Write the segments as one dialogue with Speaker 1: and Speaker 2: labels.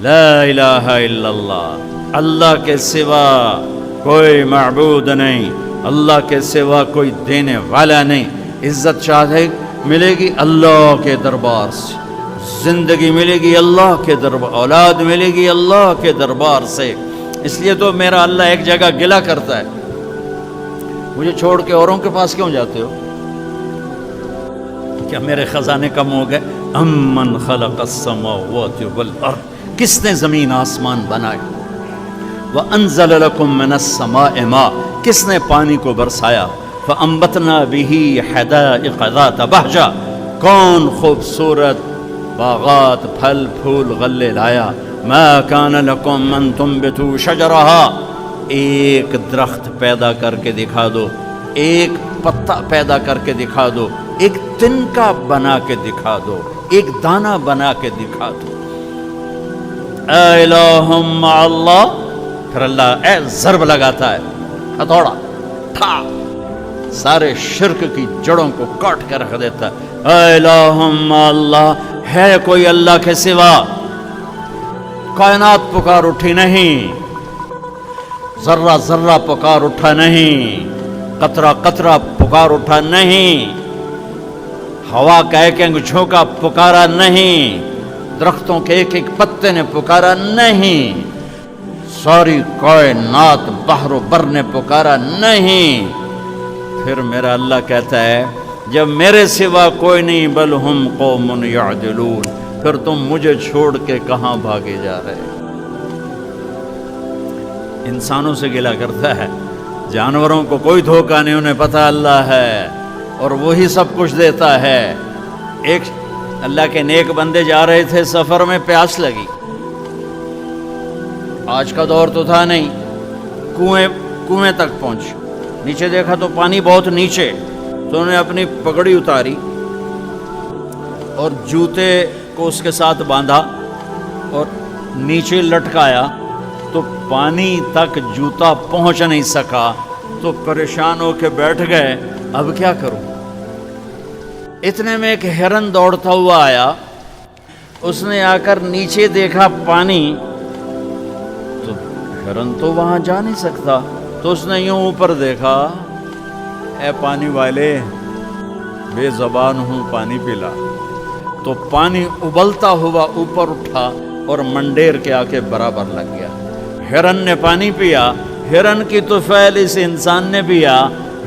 Speaker 1: لا الہ الا اللہ، اللہ کے سوا کوئی معبود نہیں، اللہ کے سوا کوئی دینے والا نہیں۔ عزت چاہے ملے گی اللہ کے دربار سے، زندگی ملے گی اللہ کے دربار، اولاد ملے گی اللہ کے دربار سے۔ اس لیے تو میرا اللہ ایک جگہ گلہ کرتا ہے، مجھے چھوڑ کے اوروں کے پاس کیوں جاتے ہو؟ کیا میرے خزانے کم ہو گئے؟ امن خلق السماوات والارض، کس نے زمین آسمان بنائے؟ وانزل لکم من السماء ماء، کس نے پانی کو برسایا؟ فانبتنا به حدائق ذات بہجہ، کون خوبصورت باغات پھل پھول غلے لایا؟ ما کان لکم ان تنبتوا شجرها، ایک درخت پیدا کر کے دکھا دو، ایک پتا پیدا کر کے دکھا دو، ایک تنکا بنا کے دکھا دو، ایک دانہ بنا کے دکھا دو۔ اے الہ مع اللہ، پھر اللہ اے ضرب لگاتا ہے، ہتھوڑا تھا، سارے شرک کی جڑوں کو کاٹ کے رکھ دیتا ہے۔ اے الہ مع اللہ، ہے کوئی اللہ کے سوا؟ کائنات پکار اٹھی نہیں، ذرہ ذرہ پکار اٹھا نہیں، قطرہ قطرہ پکار اٹھا نہیں، ہوا کا ایک ایک جھونکا پکارا نہیں، درختوں کے ایک ایک پتے نے پکارا نہیں، ساری کائنات بحر و بر نے پکارا نہیں۔ پھر میرا اللہ کہتا ہے جب میرے سوا کوئی نہیں، بل ہم قوم یعدلون، پھر تم مجھے چھوڑ کے کہاں بھاگے جا رہے؟ انسانوں سے گلہ کرتا ہے، جانوروں کو کوئی دھوکہ نہیں، انہیں پتہ اللہ ہے اور وہی سب کچھ دیتا ہے۔ ایک اللہ کے نیک بندے جا رہے تھے سفر میں، پیاس لگی، آج کا دور تو تھا نہیں، کنویں تک پہنچ، نیچے دیکھا تو پانی بہت نیچے، تو انہوں نے اپنی پگڑی اتاری اور جوتے کو اس کے ساتھ باندھا اور نیچے لٹکایا، تو پانی تک جوتا پہنچ نہیں سکا، تو پریشان ہو کے بیٹھ گئے، اب کیا کروں؟ اتنے میں ایک ہرن دوڑتا ہوا آیا، اس نے آ کر نیچے دیکھا پانی، تو ہرن تو وہاں جا نہیں سکتا، تو اس نے یوں اوپر دیکھا، اے پانی والے بے زبان ہوں، پانی پلا، تو پانی ابلتا ہوا اوپر اٹھا اور منڈیر کے آ کے برابر لگ گیا۔ ہرن نے پانی پیا، ہرن کی طفیل اس انسان نے پیا،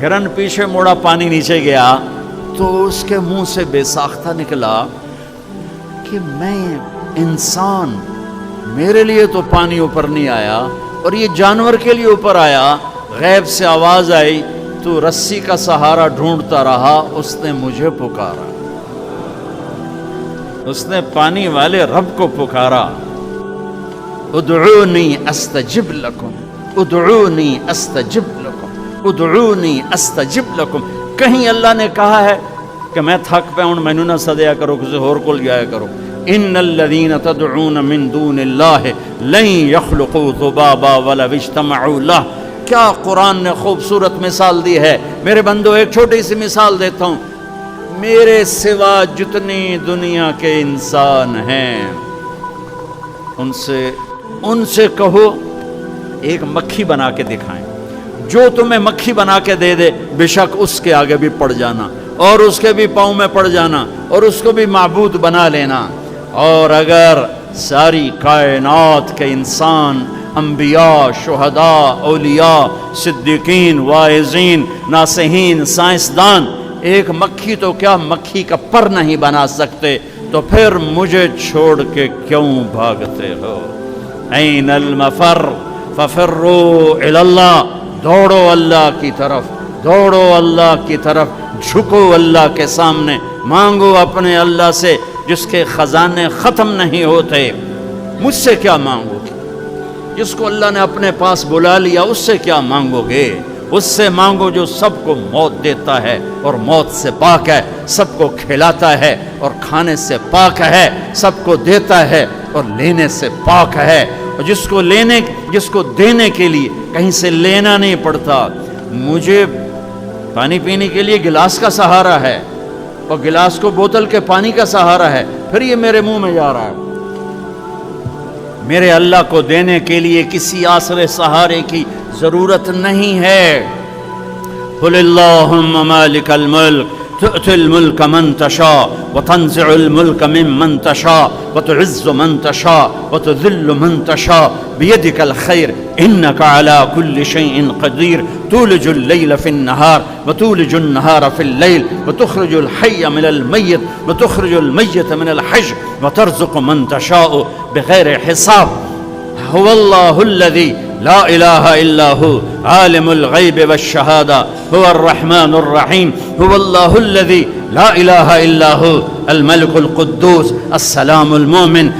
Speaker 1: ہرن پیچھے مڑا، پانی نیچے گیا، تو اس کے منہ سے بے ساختہ نکلا کہ میں انسان، میرے لیے تو پانی اوپر نہیں آیا اور یہ جانور کے لیے اوپر آیا۔ غیب سے آواز آئی، تو رسی کا سہارا ڈھونڈتا رہا، اس نے مجھے پکارا، اس نے پانی والے رب کو پکارا۔ ادعونی استجب لکم، ادعونی استجب لکم، ادعونی استجب لکم۔ کہیں اللہ نے کہا ہے کہ میں تھک پہ ہوں، مینوں نہ سدیا کرو، کسی اور کو جایا کرو؟ ان الذین تدعون من دون اللہ لن یخلقوا ذبابا ولو اجتمعوا لہ۔ کیا قرآن نے خوبصورت مثال دی ہے۔ میرے بندو ایک چھوٹی سی مثال دیتا ہوں، میرے سوا جتنی دنیا کے انسان ہیں ان سے کہو ایک مکھی بنا کے دکھائیں، جو تمہیں مکھی بنا کے دے دے بے شک اس کے آگے بھی پڑ جانا اور اس کے بھی پاؤں میں پڑ جانا اور اس کو بھی معبود بنا لینا۔ اور اگر ساری کائنات کے انسان، انبیاء، شہداء، اولیاء، صدیقین، واعظین، ناصحین، سائنسدان ایک مکھی تو کیا مکھی کا پر نہیں بنا سکتے، تو پھر مجھے چھوڑ کے کیوں بھاگتے ہو؟ این المفر ففروا الی اللہ، دوڑو اللہ کی طرف، دوڑو اللہ کی طرف، جھکو اللہ کے سامنے، مانگو اپنے اللہ سے جس کے خزانے ختم نہیں ہوتے۔ مجھ سے کیا مانگو گے؟ جس کو اللہ نے اپنے پاس بلا لیا اس سے کیا مانگو گے؟ اس سے مانگو جو سب کو موت دیتا ہے اور موت سے پاک ہے، سب کو کھلاتا ہے اور کھانے سے پاک ہے، سب کو دیتا ہے اور لینے سے پاک ہے، اور جس کو دینے کے لیے کہیں سے لینا نہیں پڑتا۔ مجھے پانی پینے کے لیے گلاس کا سہارا ہے اور گلاس کو بوتل کے پانی کا سہارا ہے، پھر یہ میرے منہ میں جا رہا ہے۔ میرے اللہ کو دینے کے لیے کسی آسرے سہارے کی ضرورت نہیں ہے۔ قل اللہم مالک الملک تؤتی الملک من تشاء وتنزع الملک ممن تشاء وتعز من تشاء وتذل من تشاء بيدك الخير إنك على كل شيء قدير تولج الليل في النهار وتولج النهار في الليل وتخرج الحي من الميت وتخرج الميت من الحي وترزق من تشاء بغير حساب هو الله الذي لا إله إلا هو عالم الغيب والشهادة هو الرحمن الرحيم هو الله الذي لا إله إلا هو الملك القدوس السلام المؤمن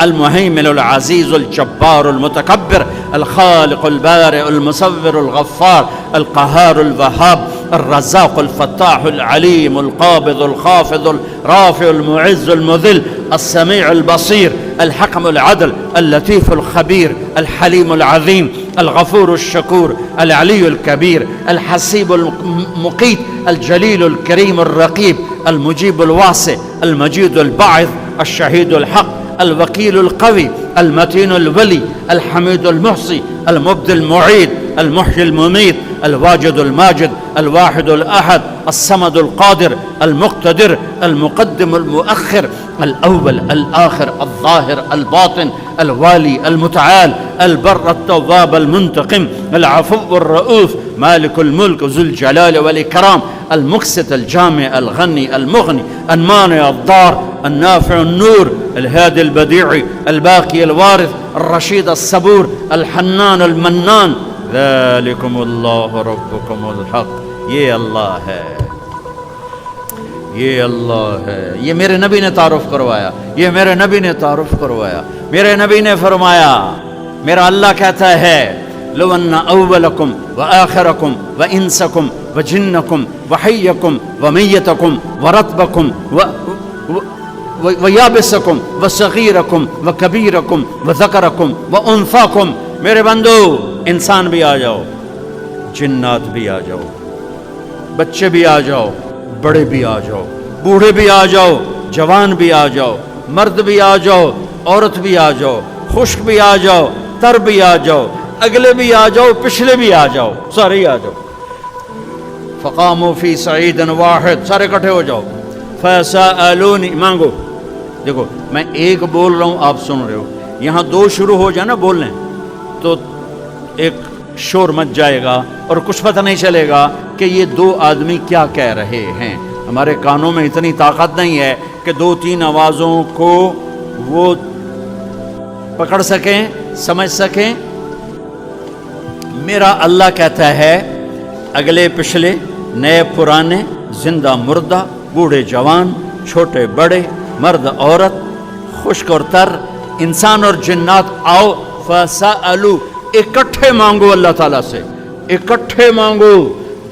Speaker 1: المهيمن العزيز الجبار المتكبر الخالق البارئ المصور الغفار القهار الوهاب الرزاق الفتاح العليم القابض الخافض الرافع المعز المذل السميع البصير الحكم العدل اللطيف الخبير الحليم العظيم الغفور الشكور العلي الكبير الحسيب المقيت الجليل الكريم الرقيب المجيب الواسع المجيد الباعث الشهيد الحق الوكيل القوي المتين الولي الحميد المحصي المبدي المعيد المحيي المميت الواجد الماجد الواحد الأحد الصمد القادر المقتدر المقدم المؤخر الأول الآخر الظاهر الباطن الوالي المتعال البر التواب المنتقم العفو الرؤوف مالك الملك ذو الجلال والإكرام المقسط الجامع الغني المغني المانع الضار النافع النور الهادي البديع الباقي الوارث الرشيد الصبور الحنان المنان ذلكم اللہ ربکم الحق۔ یہ اللہ ہے، یہ اللہ ہے، یہ میرے نبی نے تعارف کروایا، یہ میرے نبی نے تعارف کروایا۔ میرے نبی نے فرمایا، میرا اللہ کہتا ہے لو ان اولکم وآخرکم وانسکم وجنکم وحیکم ومیتکم ورطبکم ویابسکم وصغیرکم وکبیرکم وذکرکم وانثاکم، میرے بندو انسان بھی آ جاؤ، جنات بھی آ جاؤ، بچے بھی آ جاؤ، بڑے بھی آ جاؤ، بوڑھے بھی آ جاؤ، جوان بھی آ جاؤ، مرد بھی آ جاؤ، عورت بھی آ جاؤ، خشک بھی آ جاؤ، تر بھی آ جاؤ، اگلے بھی آ جاؤ، پچھلے بھی آ جاؤ، سارے ہی آ جاؤ۔ فقاموا فی صعید واحد، سارے اکٹھے ہو جاؤ۔ فسألونی، مانگو۔ دیکھو میں ایک بول رہا ہوں، آپ سن رہے ہو، یہاں دو شروع ہو جائے نا بولنے تو ایک شور مچ جائے گا اور کچھ پتہ نہیں چلے گا کہ یہ دو آدمی کیا کہہ رہے ہیں۔ ہمارے کانوں میں اتنی طاقت نہیں ہے کہ دو تین آوازوں کو وہ پکڑ سکیں، سمجھ سکیں۔ میرا اللہ کہتا ہے اگلے پچھلے، نئے پرانے، زندہ مردہ، بوڑھے جوان، چھوٹے بڑے، مرد عورت، خشک اور تر، انسان اور جنات آؤ۔ فَسَأَلُوا، اکٹھے مانگو اللہ تعالیٰ سے، اکٹھے مانگو۔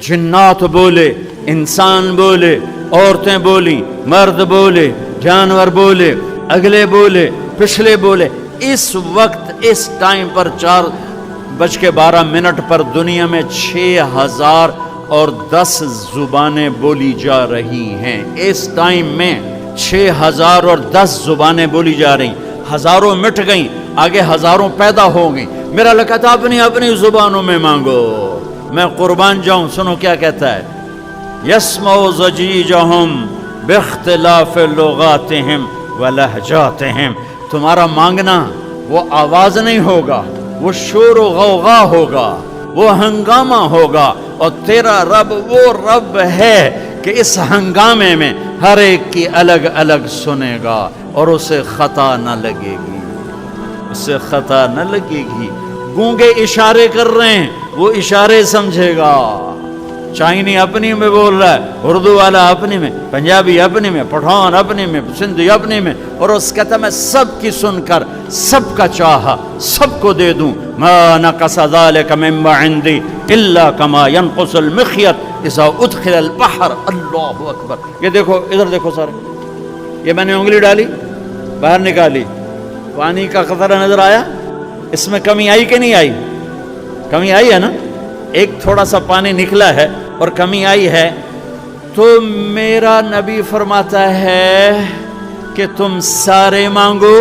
Speaker 1: جنات بولے، انسان بولے، عورتیں بولی، مرد بولے، جانور بولے، اگلے بولے، پچھلے بولے۔ اس وقت اس ٹائم پر 4:12 پر دنیا میں 6010 زبانیں بولی جا رہی ہیں۔ اس ٹائم میں 6010 زبانیں بولی جا رہی، ہزاروں مٹ گئیں، آگے ہزاروں پیدا ہو گئیں۔ میرا اللہ کہتا اپنی اپنی زبانوں میں مانگو، میں قربان جاؤں۔ سنو کیا کہتا ہے، یسمع ضجیجہم باختلاف لغاتہم ولہجاتہم۔ تمہارا مانگنا وہ آواز نہیں ہوگا، وہ شور و غوغا ہوگا، وہ ہنگامہ ہوگا، اور تیرا رب وہ رب ہے کہ اس ہنگامے میں ہر ایک کی الگ الگ سنے گا اور اسے خطا نہ لگے گی، اسے خطا نہ لگے گی۔ گونگے اشارے کر رہے ہیں، وہ اشارے سمجھے گا۔ چائنی اپنی میں بول رہا ہے، اردو والا اپنی میں، پنجابی اپنی میں، پٹھان اپنی میں، سندھی اپنی میں، اور اس کہتا میں سب کی سن کر سب کا چاہا سب کو دے دوں۔ ما نقص ذلك مما عندي الا كما ينقص المخيط اذا ادخل البحر۔ اللہ اکبر۔ یہ دیکھو، ادھر دیکھو سارے، یہ میں نے انگلی ڈالی، باہر نکالی، پانی کا قطرہ نظر آیا، اس میں کمی آئی کہ نہیں آئی؟ کمی آئی ہے نا، ایک تھوڑا سا پانی نکلا ہے اور کمی آئی ہے۔ تو میرا نبی فرماتا ہے کہ تم سارے مانگو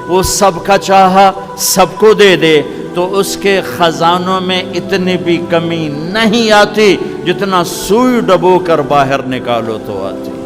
Speaker 1: وہ سب کا چاہا سب کو دے دے تو اس کے خزانوں میں اتنی بھی کمی نہیں آتی جتنا سوئی ڈبو کر باہر نکالو تو آتی.